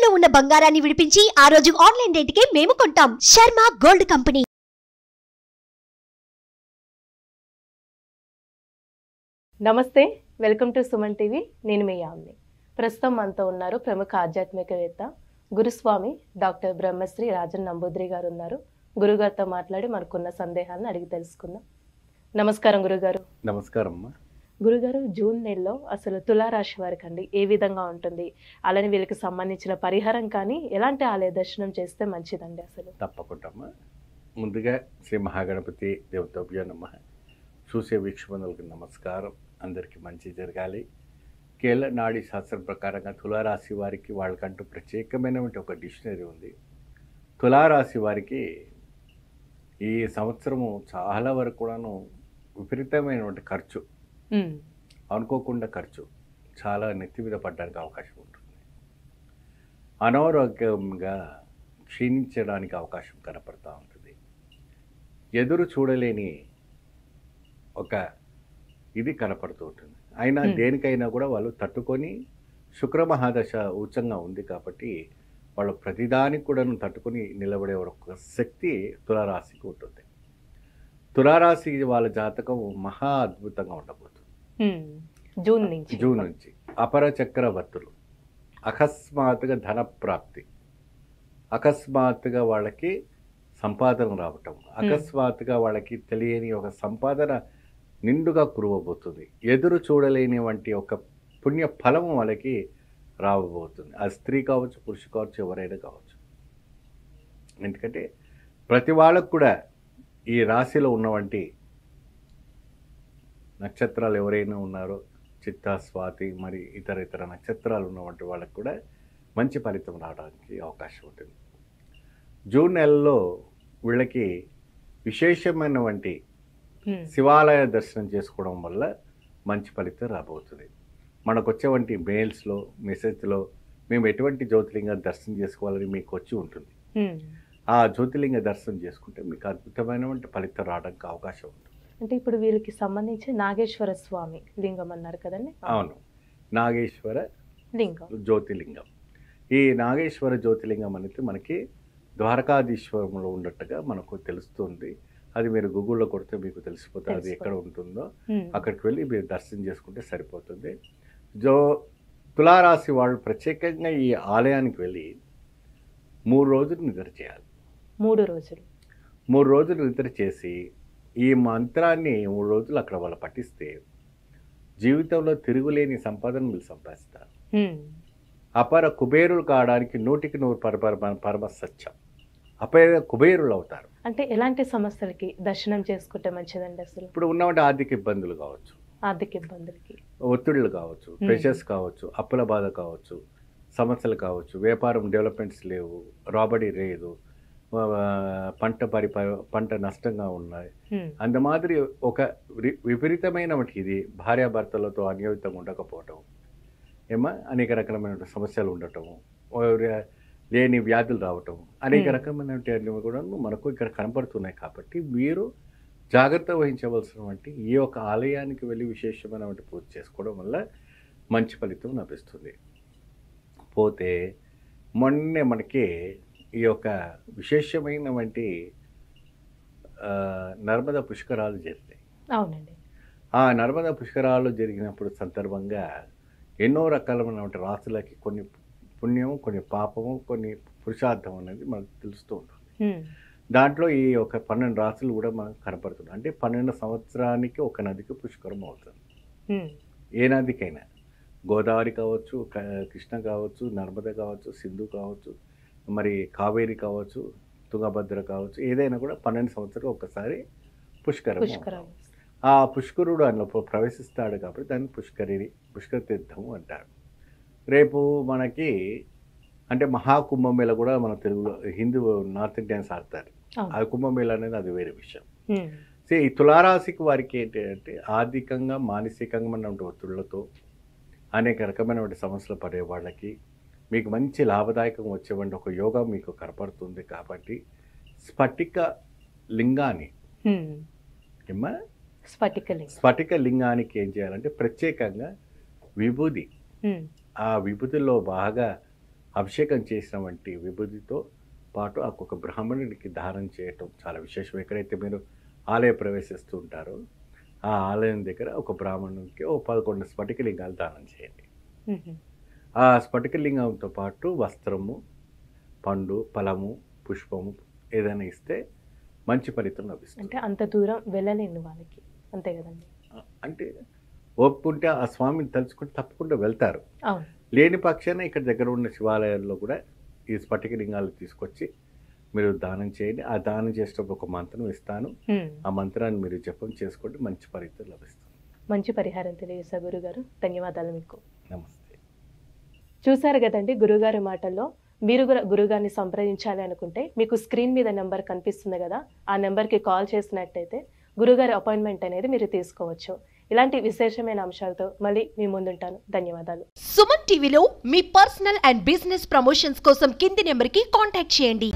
తాకట్టులో ఉన్న బంగారాన్ని విడిపించి ఆ రోజు ఆన్లైన్ రేటుకే మేము కొంటాం. Sharma gold company. నమస్తే, వెల్కమ్ టు సుమన్ టీవీ. నేను మీ యామ్ని. ప్రస్తుతం మనతో ఉన్నారు ప్రముఖ ఆధ్యాత్మికవేత్త గురుస్వామి డాక్టర్ బ్రహ్మశ్రీ రాజన్ నంబూద్రి గారు ఉన్నారు. గురుగారితో మాట్లాడి మనకున్న సందేహాలను అడిగి తెలుసుకుందాం. నమస్కారం గురుగారు. నమస్కారం అమ్మా. గురుగారు, జూన్ నెలలో అసలు తులారాశి వారికి అండి ఏ విధంగా ఉంటుంది, అలానే వీళ్ళకి సంబంధించిన పరిహారం కానీ ఎలాంటి ఆలయ దర్శనం చేస్తే మంచిదండి? అసలు తప్పకుండా అమ్మా. ముందుగా శ్రీ మహాగణపతి దేవతాభ్యో నమః. చూసే వీక్షకులకు నమస్కారం. అందరికీ మంచి జరగాలి. కేరళ నాడీ శాస్త్రం ప్రకారంగా తులారాశి వారికి వాళ్ళకంటూ ప్రత్యేకమైనటువంటి ఒక డిక్షనరీ ఉంది. తులారాశి వారికి ఈ సంవత్సరము చాలా వరకు కూడాను విపరీతమైనటువంటి ఖర్చు, అనుకోకుండా ఖర్చు చాలా నెత్తి మీద పడడానికి అవకాశం ఉంటుంది. అనారోగ్యంగా క్షీణించడానికి అవకాశం కనపడుతూ ఉంటుంది. ఎదురు చూడలేని ఒక ఇది కనపడుతూ ఉంటుంది. అయినా దేనికైనా కూడా వాళ్ళు తట్టుకొని, శుక్ర మహాదశ ఉచ్చంగా ఉంది కాబట్టి వాళ్ళు ప్రతిదానికి కూడా తట్టుకొని నిలబడే ఒక శక్తి తులారాశికి ఉంటుంది. తులారాశి వాళ్ళ జాతకం మహా అద్భుతంగా ఉండబోతుంది. జూన్ నుంచి అపర చక్రవర్తులు, అకస్మాత్తుగా ధన ప్రాప్తి, అకస్మాత్తుగా వాళ్ళకి సంపాదన రావటం, అకస్మాత్తుగా వాళ్ళకి తెలియని ఒక సంపాదన నిండుగా కురవబోతుంది. ఎదురు చూడలేని వంటి ఒక పుణ్య ఫలము వాళ్ళకి రాబోతుంది. ఆ స్త్రీ కావచ్చు, పురుషు కావచ్చు, ఎవరైనా కావచ్చు. ఎందుకంటే ప్రతి వాళ్ళకు కూడా ఈ రాశిలో ఉన్నవంటి నక్షత్రాలు ఎవరైనా ఉన్నారో, చిత్తా, స్వాతి, మరి ఇతర నక్షత్రాలు ఉన్నవంటి వాళ్ళకు కూడా మంచి ఫలితం రావడానికి అవకాశం ఉంటుంది. జూన్ నెలలో వీళ్ళకి విశేషమైనటువంటి శివాలయ దర్శనం చేసుకోవడం వల్ల మంచి ఫలితం రాబోతుంది. మనకు వచ్చేవంటి మెయిల్స్లో, మెసేజ్లో మేము ఎటువంటి జ్యోతిలింగ దర్శనం చేసుకోవాలని మీకు వచ్చి ఉంటుంది. ఆ జ్యోతిలింగ దర్శనం చేసుకుంటే మీకు అద్భుతమైనటువంటి ఫలితం రావడానికి అవకాశం ఉంటుంది. అంటే ఇప్పుడు వీళ్ళకి సంబంధించి నాగేశ్వర స్వామి లింగం అన్నారు కదండి? అవును, నాగేశ్వర లింగం, జ్యోతిలింగం. ఈ నాగేశ్వర జ్యోతిలింగం అనేది మనకి ద్వారకాధీశ్వరంలో ఉన్నట్టుగా మనకు తెలుస్తుంది. అది మీరు గూగుల్లో కొడితే మీకు తెలిసిపోతుంది అది ఎక్కడ ఉంటుందో. అక్కడికి వెళ్ళి మీరు దర్శనం చేసుకుంటే సరిపోతుంది. తులారాశి వాళ్ళు ప్రత్యేకంగా ఈ ఆలయానికి వెళ్ళి 3 రోజులు నిద్ర చేయాలి. 3 రోజులు నిద్ర చేసి ఈ మంత్రాన్ని 3 రోజులు అక్కడ వాళ్ళు పఠిస్తే జీవితంలో తిరుగులేని సంపాదన మీరు సంపాదిస్తారు. అపర కుబేరులు కావడానికి 100% పరమ సత్యం. అపర కుబేరులు అవుతారు. అంటే ఎలాంటి సమస్యలకి దర్శనం చేసుకుంటే మంచిదండి? అసలు ఇప్పుడు ఉన్నటువంటి ఆర్థిక ఇబ్బందులు కావచ్చు, ఆర్థిక ఇబ్బందులకి, ఒత్తిళ్ళు కావచ్చు, ప్రెషర్స్ కావచ్చు, అప్పుల బాధ కావచ్చు, సమస్యలు కావచ్చు, వ్యాపారం డెవలప్మెంట్స్ లేవు, రాబడి లేదు, పంట నష్టంగా ఉన్నాయి, అంత మాదిరి ఒక విపరీతమైన ఇది భార్యాభర్తలతో అన్యోన్యంగా ఉండకపోవటం, అనేక రకమైన సమస్యలు ఉండటము, లేని వ్యాధులు రావటం, అనేక రకమైనటువంటి కూడా మనకు ఇక్కడ కనపడుతున్నాయి. కాబట్టి మీరు జాగ్రత్త వహించవలసినటువంటి ఈ యొక్క ఆలయానికి వెళ్ళి విశేషమైనటువంటి పూజ చేసుకోవడం వల్ల మంచి ఫలితం లభిస్తుంది. పోతే మొన్నే మనకి ఈ యొక్క విశేషమైనటువంటి నర్మదా పుష్కరాలు జరిగాయి. అవునండి. ఆ నర్మదా పుష్కరాలు జరిగినప్పుడు సందర్భంగా ఎన్నో రకాలైనటువంటి రాసులకి కొన్ని పుణ్యము, కొన్ని పాపము, కొన్ని పురుషార్థం అనేది మనకు తెలుస్తూ ఉంటుంది. దాంట్లో ఈ ఒక 12 రాసులు కూడా మనకు కనపడుతుంది. అంటే 12 సంవత్సరానికి ఒక నదికి పుష్కరం అవుతుంది. ఏ నదికైనా, గోదావరి కావచ్చు, కృష్ణ కావచ్చు, నర్మద కావచ్చు, సింధు కావచ్చు, మరి కావేరి కావచ్చు, తుంగభద్ర కావచ్చు, ఏదైనా కూడా 12 సంవత్సరాలు ఒకసారి పుష్కరం. ఆ పుష్కరుడు అందులో ప్రవేశిస్తాడు కాబట్టి దాన్ని పుష్కర తీర్థము అంటారు. రేపు మనకి అంటే మహాకుంభమేళ కూడా మన తెలుగులో హిందూ నార్త్ ఇండియన్స్ ఆడతారు. ఆ కుంభమేళ అనేది అది వేరే విషయం. సో ఈ తులారాశికి వారికి ఏంటి అంటే ఆర్థికంగా, మానసికంగా ఒత్తిళ్లతో అనేక రకమైనటువంటి సమస్యలు పడే వాళ్ళకి మీకు మంచి లాభదాయకం వచ్చేవంటి ఒక యోగం మీకు కనపడుతుంది. కాబట్టి స్ఫటిక లింగాన్ని స్ఫటిక లింగానికి ఏం చేయాలంటే ప్రత్యేకంగా విభూది, ఆ విభూతిలో బాగా అభిషేకం చేసిన వంటి విభూతితో పాటు ఒక్కొక్క బ్రాహ్మణుడికి దానం చేయటం చాలా విశేషం. ఎక్కడైతే మీరు ఆలయ ప్రవేశిస్తూ ఉంటారో ఆ ఆలయం దగ్గర ఒక బ్రాహ్మణునికి 11 స్ఫటికలింగాలు దానం చేయండి. ఆ స్ఫటికలింగంతో పాటు వస్త్రము, పండు, ఫలము, పుష్పము ఏదైనా ఇస్తే మంచి ఫలితం లభిస్తుంది. అంటే అంత దూరం వెళ్ళలేను వాళ్ళకి, అంతే కదండి. అంటే ఒప్పుకుంటే ఆ స్వామిని తలుచుకుంటే తప్పకుండా వెళ్తారు. అవును. లేని పక్షాన ఇక్కడ దగ్గర ఉన్న శివాలయాల్లో కూడా ఈ స్ఫటికలింగాలు తీసుకొచ్చి మీరు దానం చేయండి. ఆ దానం చేసేటప్పుడు ఒక మంత్రం ఇస్తాను. ఆ మంత్రాన్ని మీరు జపం చేసుకోండి, మంచి ఫలితం లభిస్తుంది. మంచి పరిహారం తెలియజేశారు గురుగారు. ధన్యవాదాలు మీకు. నమస్తే. చూసారు కదండి గురుగారి మాటల్లో. మీరు కూడా గురుగారిని సంప్రదించాలి అనుకుంటే మీకు స్క్రీన్ మీద నెంబర్ కనిపిస్తుంది కదా, ఆ నెంబర్కి కాల్ చేసినట్టయితే గురుగారి అపాయింట్మెంట్ అనేది మీరు తీసుకోవచ్చు. ఇలాంటి విశేషమైన అంశాలతో మళ్ళీ మీ ముందుంటాను. ధన్యవాదాలు. సుమన్ టీవీలో మీ పర్సనల్ అండ్ బిజినెస్ ప్రమోషన్స్ కోసం కింది నెంబర్కి కాంటాక్ట్ చేయండి.